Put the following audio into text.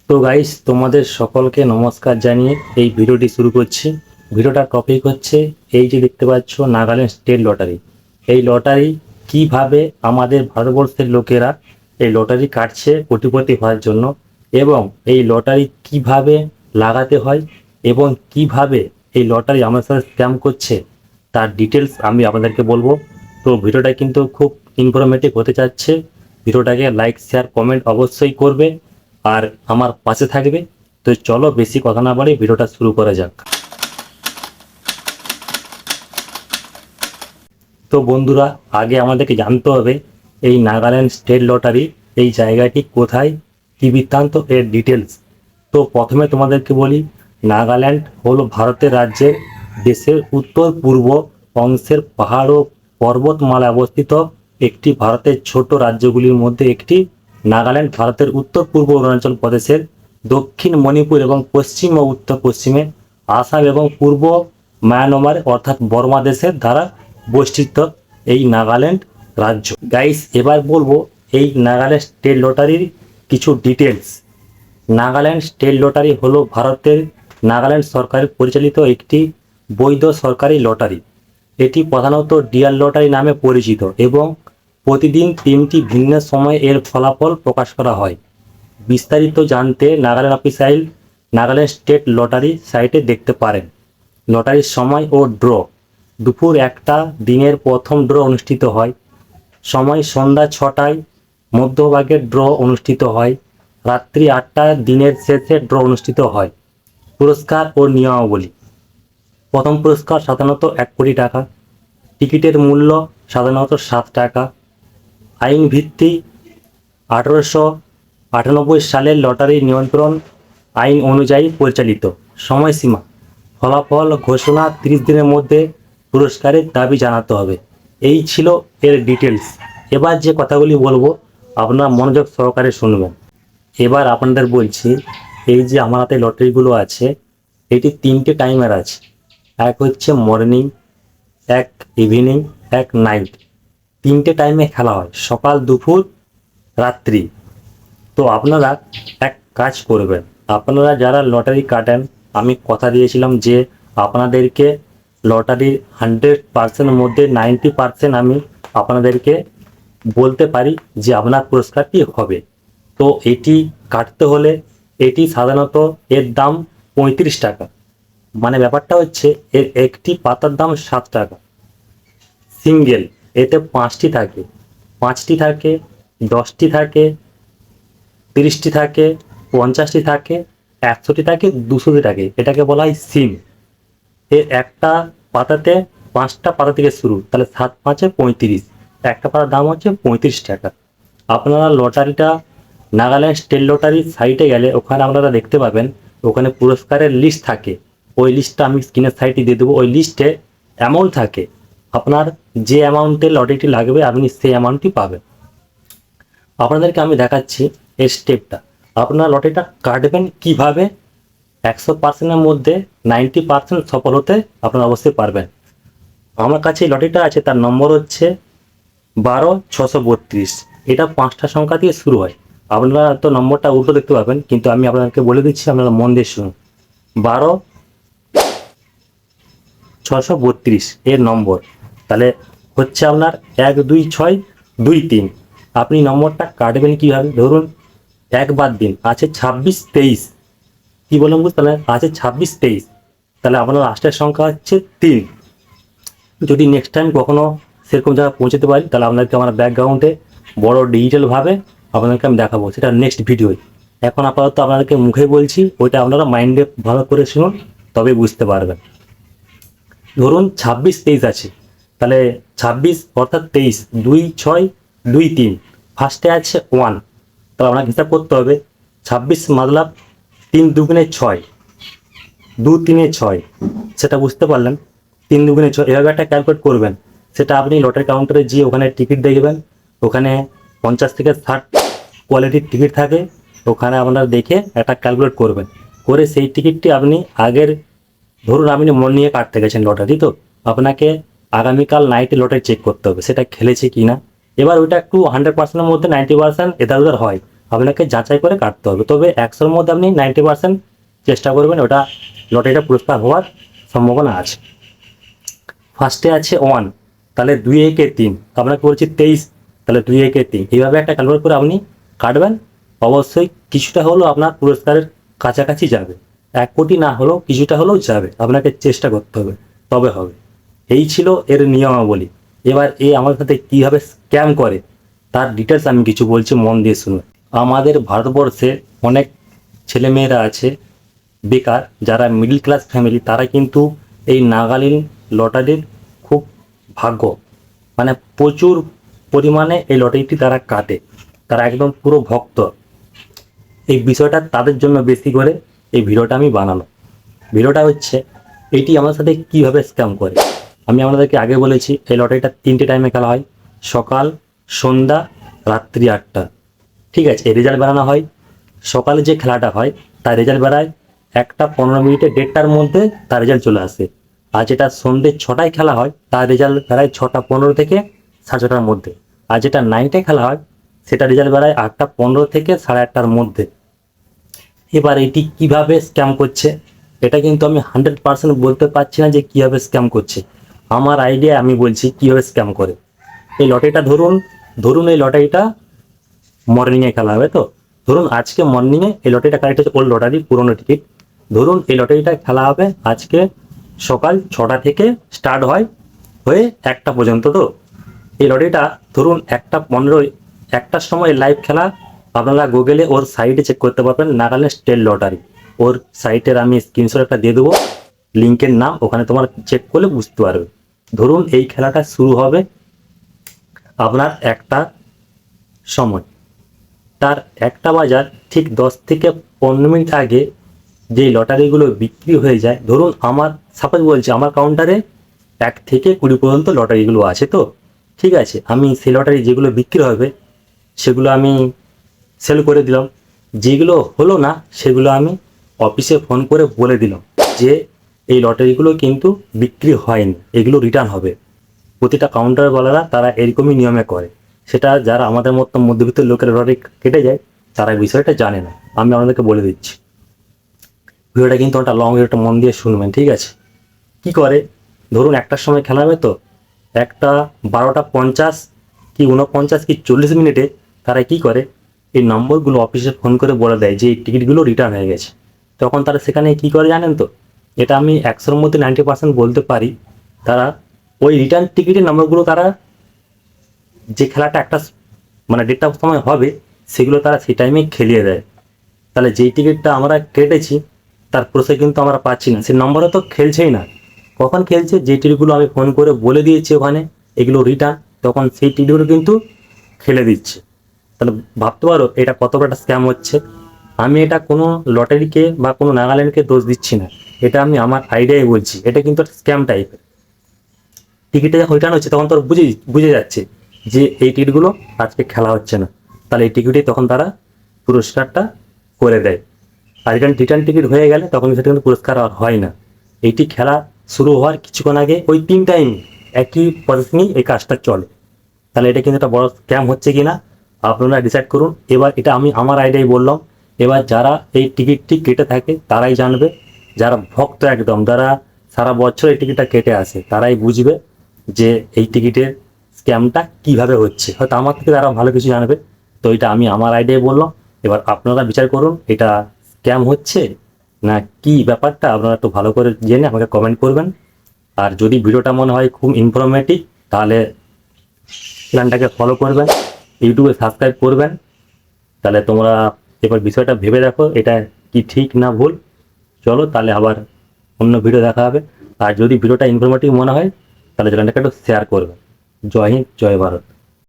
তো গাইস, তোমাদের সকলকে নমস্কার জানিয়ে এই ভিডিওটি শুরু করছি। ভিডিওটার টপিক হচ্ছে এই যে দেখতে পাচ্ছ নাগাল্যান্ড স্টেট লটারি। এই লটারি কিভাবে আমাদের ভারতবর্ষের লোকেরা এই লটারি কাটছে কোটিপতি হওয়ার জন্য, এবং এই লটারি কিভাবে লাগাতে হয় এবং কিভাবে এই লটারি আমার সাথে স্ক্যাম করছে তার ডিটেলস আমি আপনাদেরকে বলবো। তো ভিডিওটা কিন্তু খুব ইনফরমেটিভ হতে যাচ্ছে। ভিডিওটাকে লাইক শেয়ার কমেন্ট অবশ্যই করবে আর আমার পাশে থাকবে। তো চলো বেশি কথা না বলে ভিডিওটা শুরু করা যাক। তো বন্ধুরা, আগে আমাদেরকে জানতে হবে এই নাগাল্যান্ড স্টেট লটারি এই জায়গাটি কোথায়, কি বৃত্তান্ত, এর ডিটেলস। তো প্রথমে তোমাদেরকে বলি, নাগাল্যান্ড হলো ভারতের রাজ্যের দেশের উত্তর পূর্ব অংশের পাহাড় ও পর্বতমালায় অবস্থিত একটি ভারতের ছোট রাজ্যগুলির মধ্যে একটি। নাগাল্যান্ড ভারতের উত্তর পূর্ব অরুণাচল প্রদেশের, দক্ষিণ মণিপুর এবং পশ্চিম ও উত্তর পশ্চিমে আসাম এবং পূর্ব মায়ানমার অর্থাৎ বর্মা দেশের দ্বারা বৈশিষ্ট্য এই নাগাল্যান্ড রাজ্য। গাইস, এবার বলবো এই নাগাল্যান্ড স্টেট লটারির কিছু ডিটেলস। নাগাল্যান্ড স্টেট লটারি হলো ভারতের নাগাল্যান্ড সরকারের পরিচালিত একটি বৈধ সরকারি লটারি। এটি প্রধানত ডিয়ার লটারি নামে পরিচিত এবং প্রতিদিন 3টি ভিন্ন সময়ে এর ফলাফল প্রকাশ করা হয়। বিস্তারিত জানতে Nagaland official Nagaland state lottery সাইটে দেখতে পারেন। লটারির সময় ও ড্র: দুপুর 1টা দিনের প্রথম ড্র অনুষ্ঠিত হয়। সময় সন্ধ্যা 6টায় মধ্যভাগের ড্র অনুষ্ঠিত হয়। রাত্রি 8টায় দিনের শেষে ড্র অনুষ্ঠিত হয়। পুরস্কার ও নিয়মাবলী: প্রথম পুরস্কার সাধারণত 1 কোটি টাকা। টিকিটের মূল্য সাধারণত 7 টাকা। আইন ভিত্তি 1898 সালের লটারি নিয়ন্ত্রণ আইন অনুযায়ী পরিচালিত। সময়সীমা: ফলাফল ঘোষণা 30 দিনের মধ্যে পুরস্কারের দাবি জানাতে হবে। এই ছিল এর ডিটেলস। এবার যে কথাগুলি বলবো আপনারা মনোযোগ সহকারে শুনবেন। এবার আপনাদের বলছি, এই যে আমার হাতে লটারিগুলো আছে, এটি 3টে টাইমের আছে। এক হচ্ছে মর্নিং, এক ইভিনিং, এক নাইট। 3টে টাইমে খেলা হয়, সকাল, দুপুর, রাত্রি। তো আপনারা এক কাজ করবেন, আপনারা যারা লটারি কাটেন, আমি কথা দিয়েছিলাম যে আপনাদেরকে লটারির 100% মধ্যে 90% আমি আপনাদেরকে বলতে পারি যে আপনার পুরস্কারটি হবে। তো এটি কাটতে হলে এটি সাধারণত এর দাম 35 টাকা। মানে ব্যাপারটা হচ্ছে এর একটি পাতার দাম 7 টাকা। সিঙ্গেল এতে 5টি থাকে, 5টি থাকে, 10টি থাকে, 30টি থাকে, 50টি থাকে, 100টি থাকে, 200টি থাকে। এটাকে বলা হয় সিম। এর একটা পাতাতে 5টা পাতা থেকে শুরু, তাহলে 7 5 35। একটা পাতার দাম হচ্ছে 35 টাকা। আপনারা লটারিটা নাগাল্যান্ড স্টেট লটারি সাইটে গেলে ওখানে আপনারা দেখতে পাবেন, ওখানে পুরস্কারের লিস্ট থাকে। ওই লিস্টটা আমি স্ক্রিনের সাইটে দিয়ে দেবো। ওই লিস্টে অ্যামাউন্ট থাকে, আপনার যে অ্যামাউন্টের লটারিটি লাগবে আপনি সেই অ্যামাউন্টটি পাবেন। আপনাদেরকে আমি দেখাচ্ছি এই স্টেপটা। আপনারা লটারিটা কাটবেন কিভাবে 100%-এর মধ্যে 90% সফল হতে আপনারা অবশ্যই পারবেন। আমার কাছে এই লটারিটা আছে, তার নম্বর হচ্ছে 12632। এটা 5টা সংখ্যা দিয়ে শুরু হয়। আপনারা তো নম্বরটা উল্টো দেখতে পাবেন, কিন্তু আমি আপনাদেরকে বলে দিচ্ছি, আপনারা মন দিয়ে শুনুন। 12632 এর নম্বর, তাহলে হচ্ছে আপনার 126223। আপনি নম্বরটা কাটবেন কীভাবে? ধরুন 1 বাদ দিন, আছে 2623। কী বললাম বুঝতে পারলেন? আছে 2623, তাহলে আপনার লাস্টের সংখ্যা হচ্ছে 3। যদি নেক্সট টাইম কখনো সেরকম জায়গায় পৌঁছতে পারি, তাহলে আপনাদেরকে আমার ব্যাকগ্রাউন্ডে বড় ডিজিটালভাবে আপনাদেরকে আমি দেখাবো, সেটা নেক্সট ভিডিওয়। এখন আপাতত আপনাদেরকে মুখে বলছি, ওইটা আপনারা মাইন্ডে ভালো করে শুনুন, তবে বুঝতে পারবেন। ধরুন 2623 আছে, তাহলে 26 অর্থাৎ 23, 2 6 2 3, ফার্স্টে আছে 1। তাহলে আপনাকে হিসাব করতে হবে 26 মতলব 3 দুগুণে 6, 2 3 6। সেটা বুঝতে পারলেন? 3 দুগুণে 6 এভাবে একটা ক্যালকুলেট করবেন। সেটা আপনি লটারি কাউন্টারে গিয়ে ওখানে টিকিট দেখবেন, ওখানে 50 থেকে 60 কোয়ালিটির টিকিট থাকে। ওখানে আপনারা দেখে একটা ক্যালকুলেট করবেন, করে সেই টিকিটটি আপনি আগের, ধরুন আপনি মন নিয়ে কাটতে গেছেন লটারি, তো আপনাকে আগামীকাল নাইটে লটারি চেক করতে হবে সেটা খেলেছে কি না। এবার ওইটা একটু 100%-এর মধ্যে 90% এধার ওধার হয়, আপনাকে যাচাই করে কাটতে হবে। তবে 100-র মধ্যে আপনি 90% চেষ্টা করবেন ওটা লটারিটা পুরস্কার হওয়ার সম্ভাবনা আছে। ফার্স্টে আছে 1, তাহলে 2 একে 3, আপনাকে বলছি 23, তাহলে 2 একে 3, এইভাবে একটা ক্যালকুলেট করে আপনি কাটবেন। অবশ্যই কিছুটা হলেও আপনার পুরস্কারের কাছাকাছি যাবে, 1 কোটি না হলেও কিছুটা হলেও যাবে, আপনাকে চেষ্টা করতে হবে, তবে হবে। এই ছিল এর নিয়মাবলী। এবার আমার সাথে কীভাবে স্ক্যাম করে তার ডিটেলস আমি কিছু বলছি, মন দিয়ে শুনুন। আমাদের ভারতবর্ষে অনেক ছেলেমেয়েরা আছে বেকার, যারা মিডল ক্লাস ফ্যামিলি, তারা কিন্তু এই নাগাল্যান্ড লটারির খুব ভাগ্য, মানে প্রচুর পরিমাণে এই লটারিটি তারা কাটে, তারা একদম পুরো ভক্ত। এই বিষয়টা তাদের জন্য বেশি করে এই ভিডিওটা আমি বানানো। ভিডিওটা হচ্ছে এটি আমার সাথে কীভাবে স্ক্যাম করে। আমি আপনাদেরকে আগে বলেছি এই লটারিটা 3টে টাইমে খেলা হয়, সকাল, সন্ধ্যা, রাত্রি 8টা। ঠিক আছে, এই রেজাল্ট বেরানো হয় সকালে, যে খেলাটা হয় তার রেজাল্ট বেরায় 1:15 1:30টার মধ্যে তার রেজাল্ট চলে আসে। আর যেটা সন্ধ্যে 6টায় খেলা হয় তার রেজাল্ট বেরায় 6:15 থেকে 6:30টার মধ্যে। আর যেটা নাইটে খেলা হয় সেটা রেজাল্ট বেরায় 8:15 থেকে 8:30টার মধ্যে। এবার এটি কিভাবে স্ক্যাম করছে এটা কিন্তু আমি 100% বলতে পারছি না যে কীভাবে স্ক্যাম করছে। আমার আইডিয়া আমি বলছি কীভাবে স্ক্যাম করে। এই লটারিটা ধরুন এই লটারিটা মর্নিংয়ে খেলা হবে, তো ধরুন আজকে মর্নিংয়ে এই লটারিটা কালেক্ট হচ্ছে, ওল্ড লটারি, পুরোনো টিকিট। ধরুন এই লটারিটা খেলা হবে আজকে সকাল 6টা থেকে স্টার্ট হয়ে 1টা পর্যন্ত। তো এই লটারিটা ধরুন 1:15 1টার সময় লাইভ খেলা, আপনারা গুগলে ওর সাইটে চেক করতে পারবেন, নাগাল্যান্ড স্টেট লটারি। ওর সাইটের আমি স্ক্রিনশট একটা দিয়ে দেবো, লিঙ্কের নাম, ওখানে তোমার চেক করলে বুঝতে পারবে। ধরুন এই খেলাটা শুরু হবে আপনার 1টার সময়, তার 1টা বাজার ঠিক 10 থেকে 15 মিনিট আগে যে লটারিগুলো বিক্রি হয়ে যায়, ধরুন আমার সাপোজ বলছি আমার কাউন্টারে 1 থেকে 20 পর্যন্ত লটারিগুলো আছে। তো ঠিক আছে, আমি সেই লটারি যেগুলো বিক্রি হবে সেগুলো আমি সেল করে দিলাম, যেগুলো হলো না সেগুলো আমি অফিসে ফোন করে বলে দিলাম যে এই লটারিগুলো কিন্তু বিক্রি হয়নি, এগুলো রিটার্ন হবে। প্রতিটা কাউন্টারওয়ালারা তারা এরকমই নিয়মে করে, সেটা যারা আমাদের মতো মধ্যবিত্ত লোকের লটারি কেটে যায় তারা বিষয়টা জানে না। আমি আপনাদেরকে বলে দিচ্ছি, ভিডিওটা কিন্তু ওটা লং, ভিডিওটা মন দিয়ে শুনবেন, ঠিক আছে। কি করে, ধরুন 1টার সময় খেলা হবে, তো 12:50 কি 49 কি 40 মিনিটে তারা কি করে এই নম্বরগুলো অফিসে ফোন করে বলে দেয় যে এই টিকিটগুলো রিটার্ন হয়ে গেছে। তখন তারা সেখানে কি করে জানেন তো, এটা আমি 100-র মধ্যে 90% বলতে পারি, তারা ওই রিটার্ন টিকিটের নম্বরগুলো তারা যে খেলাটা একটা মানে 1:30টার সময় হবে সেগুলো তারা সেই টাইমে খেলিয়ে দেয়। তাহলে যেই টিকিটটা আমরা কেটেছি তার প্রসে কিন্তু আমরা পাচ্ছি না, সেই নম্বরে তো খেলছেই না। কখন খেলছে, যে টিকিটগুলো আমি ফোন করে বলে দিয়েছি ওখানে এগুলো রিটার্ন, তখন সেই টিকিটগুলো কিন্তু খেলে দিচ্ছে। তাহলে ভাবতে পারো এটা কত বড় একটা স্ক্যাম হচ্ছে। আমি এটা কোনো লটারিকে বা কোনো নাগাল্যান্ডকে দোষ দিচ্ছি না, এটা আমি আমার আইডিয়াই বলছি, এটা কিন্তু একটা স্ক্যাম টাইপের। টিকিটে যখন রিটার্ন হচ্ছে তখন তোর বুঝে যাচ্ছে যে এই টিকিটগুলো আজকে খেলা হচ্ছে না, তাহলে এই টিকিটে তখন তারা পুরস্কারটা করে দেয়। আর রিটার্ন টিকিট হয়ে গেলে তখন সেটা কিন্তু পুরস্কার আর হয় না। এইটি খেলা শুরু হওয়ার কিছুক্ষণ আগে ওই 3 টাইম একই প্রসেসিংয়ে এই কাজটা চলে। তাহলে এটা কিন্তু একটা বড় স্ক্যাম হচ্ছে কি না আপনারা ডিসাইড করুন। এবার এটা আমি আমার আইডিয়াই বললাম, এবার যারা এই টিকিটটি কেটে থাকে তারাই জানবে, যারা ভক্ত একদম, যারা সারা বছর এই টিকিটটা কেটে আসে তারাই বুঝবে যে এই টিকিটের স্ক্যামটা কিভাবে হচ্ছে। হয়তো আমার থেকে তারা ভালো কিছু জানবে। তো এটা আমি আমার আইডিয়াই বললাম, এবার আপনারা বিচার করুন এটা স্ক্যাম হচ্ছে না কি ব্যাপারটা, আপনারা একটু ভালো করে জেনে আমাকে কমেন্ট করবেন। আর যদি ভিডিওটা মনে হয় খুব ইনফরমেটিভ তাহলে চ্যানেলটাকে ফলো করবেন, ইউটিউবে সাবস্ক্রাইব করবেন। তাহলে তোমরা এবার বিষয়টা ভেবে দেখো এটা কি ঠিক না ভুল। চলো তাহলে আবার অন্য ভিডিও দেখা হবে। আর যদি ভিডিওটা ইনফরমেটিভ মনে হয় তাহলে চ্যানেলটাকে একটু শেয়ার করবেন। জয় হিন্দ, জয় ভারত।